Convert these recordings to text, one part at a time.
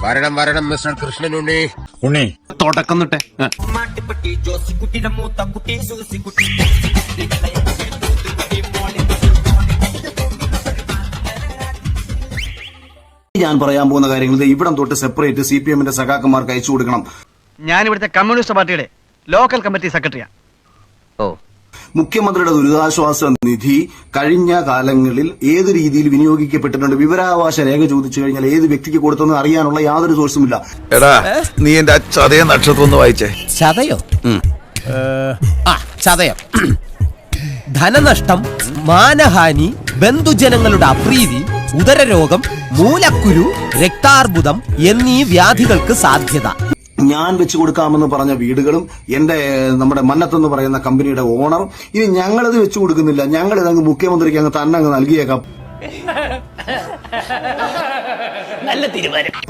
വരണം മിസ്റ്റർ കൃഷ്ണനുണ്ണി. ഉണ്ണി തുടക്കം തൊട്ടേ ഞാൻ പറയാൻ പോകുന്ന കാര്യങ്ങൾ ഇവിടം തൊട്ട് സെപ്പറേറ്റ് CPM-ന്റെ സഖാക്കന്മാർക്ക് അയച്ചു കൊടുക്കണം. ഞാൻ ഇവിടുത്തെ കമ്മ്യൂണിസ്റ്റ് പാർട്ടിയുടെ ലോക്കൽ കമ്മിറ്റി സെക്രട്ടറിയാണ്. മുഖ്യമന്ത്രിയുടെ ദുരിതാശ്വാസ നിധി കഴിഞ്ഞ കാലങ്ങളിൽ ഏത് രീതിയിൽ വിനിയോഗിക്കപ്പെട്ടിട്ടുണ്ട്, വിവരാവകാശ രേഖ ചോദിച്ചു കഴിഞ്ഞാൽ ഏത് വ്യക്തിക്ക് കൊടുത്തെന്ന് അറിയാനുള്ള യാതൊരു സോഴ്സുമില്ല. എടാ നീ എന്റെ ചതയ നക്ഷത്രം ഒന്ന് വായിച്ചേ. ചതയോ? ചതയം. ധനനഷ്ടം, മാനഹാനി, ബന്ധുജനങ്ങളുടെ അപ്രീതി, ഉദരരോഗം, മൂലക്കുരു, രക്താർബുദം എന്നീ വ്യാധികൾക്ക് സാധ്യത. ഞാൻ വെച്ചു കൊടുക്കാമെന്ന് പറഞ്ഞ വീടുകളും നമ്മുടെ മന്നത്തെന്ന് പറയുന്ന കമ്പനിയുടെ ഓണർ ഇനി ഞങ്ങളിത് വെച്ചു കൊടുക്കുന്നില്ല, ഞങ്ങൾ ഇതങ്ങ് മുഖ്യമന്ത്രിക്ക് അങ്ങ് തന്നെ അങ്ങ് നൽകിയേക്കാം.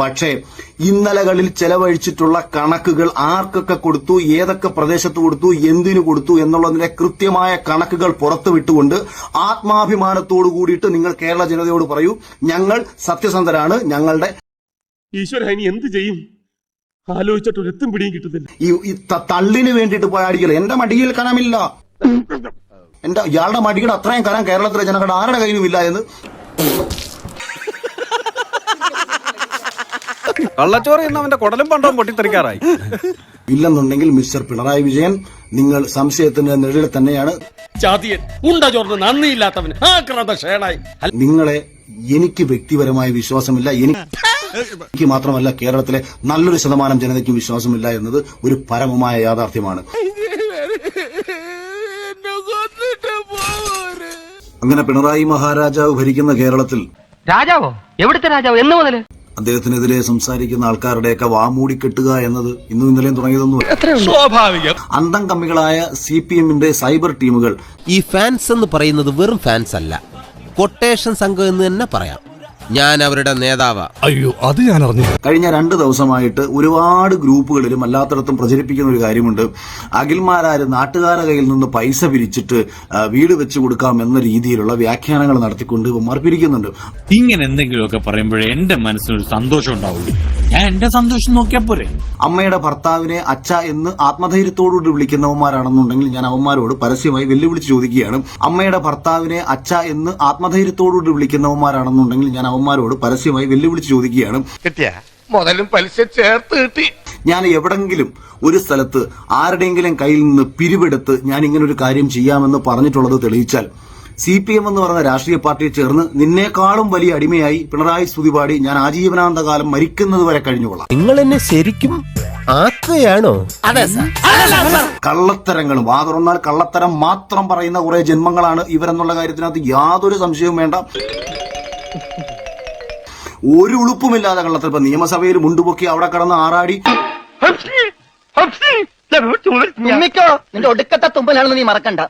പക്ഷേ ഇന്നലകളിൽ ചെലവഴിച്ചിട്ടുള്ള കണക്കുകൾ ആർക്കൊക്കെ കൊടുത്തു, ഏതൊക്കെ പ്രദേശത്ത് കൊടുത്തു, എന്തിനു കൊടുത്തു എന്നുള്ളതിന്റെ കൃത്യമായ കണക്കുകൾ പുറത്തുവിട്ടുകൊണ്ട് ആത്മാഭിമാനത്തോടു കൂടിയിട്ട് നിങ്ങൾ കേരള ജനതയോട് പറയൂ, ഞങ്ങൾ സത്യസന്ധരാണ്. ഞങ്ങളുടെ ഈശ്വര ഇനി എന്ത് ചെയ്യും ആലോചിച്ചിട്ട് ഒരെത്തും പിടിയും കിട്ടുന്നില്ല. ഈ തള്ളിന് വേണ്ടിയിട്ട് പോയാടിക്കല എന്റെ മടിയിൽ കനമില്ല, ഇയാളുടെ മടിയുടെ അത്രയും കനം കേരളത്തിലെ ജനങ്ങളുടെ ആരുടെ കയ്യിലുമില്ല എന്ന് കള്ളച്ചോറ് അവന്റെ കുടലും പണ്ടവും പൊട്ടിത്തെറിക്കാറായി. ഇല്ലെന്നുണ്ടെങ്കിൽ മിസ്റ്റർ പിണറായി വിജയൻ നിങ്ങൾ സംശയത്തിന്റെ നിഴലിൽ തന്നെയാണ്. നിങ്ങളെ എനിക്ക് വ്യക്തിപരമായ വിശ്വാസമില്ല, എനിക്ക് മാത്രമല്ല കേരളത്തിലെ നല്ലൊരു ശതമാനം ജനതയ്ക്ക് വിശ്വാസമില്ല എന്നത് ഒരു പരമമായ യാഥാർത്ഥ്യമാണ്. അങ്ങനെ പിണറായി മഹാരാജാവ് ഭരിക്കുന്ന കേരളത്തിൽ രാജാവോ? എവിടുത്തെ രാജാവ്? എന്ന് മുതല് അദ്ദേഹത്തിനെതിരെ സംസാരിക്കുന്ന ആൾക്കാരുടെയൊക്കെ വാമൂടിക്കെട്ടുക എന്നത് ഇന്നും ഇന്നലെയും തുടങ്ങിയതൊന്നും സ്വാഭാവികം. അന്തം കമ്മികളായ CPM-ന്റെ സൈബർ ടീമുകൾ ഈ ഫാൻസ് എന്ന് പറയുന്നത് വെറും ഫാൻസ് അല്ല, കൊട്ടേഷൻ സംഘം എന്ന് തന്നെ പറയാം. ഞാൻ അവരുടെ നേതാവാ. അയ്യോ അത് ഞാൻ അറിഞ്ഞു. കഴിഞ്ഞ 2 ദിവസമായിട്ട് ഒരുപാട് ഗ്രൂപ്പുകളിലും അല്ലാത്തടത്തും പ്രചരിപ്പിക്കുന്ന ഒരു കാര്യമുണ്ട്. അഖിൽമാരാര് നാട്ടുകാരുടെ കയ്യിൽ നിന്ന് പൈസ പിരിച്ചിട്ട് വീട് വെച്ചു കൊടുക്കാം എന്ന രീതിയിലുള്ള വ്യാഖ്യാനങ്ങൾ നടത്തിക്കൊണ്ട് ഇവന്മാർ പിരിക്കുന്നുണ്ട്. ഇങ്ങനെ എന്തെങ്കിലുമൊക്കെ പറയുമ്പോഴേ എന്റെ മനസ്സിനൊരു സന്തോഷം ഉണ്ടാവുള്ളൂ. ഞാൻ എന്റെ സന്തോഷം നോക്കിയാ പോരെ. അമ്മയുടെ ഭർത്താവിനെ അച്ഛ എന്ന് ആത്മധൈര്യത്തോടുകൂടി വിളിക്കുന്നവന്മാരാണെന്നുണ്ടെങ്കിൽ ഞാൻ അവന്മാരോട് പരസ്യമായി വെല്ലുവിളിച്ച് ചോദിക്കുകയാണ്. അമ്മയുടെ ഭർത്താവിനെ അച്ഛ എന്ന് ആത്മധൈര്യത്തോടുകൂടി വിളിക്കുന്നവന്മാരാണെന്നുണ്ടെങ്കിൽ ഞാൻ അവന്മാരോട് പരസ്യമായി വെല്ലുവിളിച്ച് ചോദിക്കുകയാണ്. മുതലും പലിശ ചേർത്ത് കിട്ടി. ഞാൻ എവിടെങ്കിലും ഒരു സ്ഥലത്ത് ആരുടെയെങ്കിലും കയ്യിൽ നിന്ന് പിരിവെടുത്ത് ഞാൻ ഇങ്ങനെ ഒരു കാര്യം ചെയ്യാമെന്ന് പറഞ്ഞിട്ടുള്ളത് തെളിയിച്ചാൽ CPM എന്ന് പറയുന്ന രാഷ്ട്രീയ പാർട്ടിയെ ചേർന്ന് നിന്നേക്കാളും വലിയ അടിമയായി പിണറായി സ്തുതിപാടി ഞാൻ ആജീവനാന്ത കാലം മരിക്കുന്നത് വരെ കഴിഞ്ഞുകൊള്ളാം. നിങ്ങൾ എന്നെ ശരിക്കും ആക്കുകയാണോ? കള്ളത്തരങ്ങളും വാ തുറന്നാൽ കള്ളത്തരം മാത്രം പറയുന്ന കുറെ ജന്മങ്ങളാണ് ഇവരെന്നുള്ള കാര്യത്തിനകത്ത് യാതൊരു സംശയവും വേണ്ട. ഒരു ഉളുപ്പുമില്ലാതെ കള്ളത്തരം. ഇപ്പൊ നിയമസഭയിൽ മുണ്ടുപൊക്കി അവിടെ കിടന്ന് ആറാടി നിന്റെ ഒടുക്കത്തെ തുമ്പലാണെന്ന് നീ മറക്കണ്ട.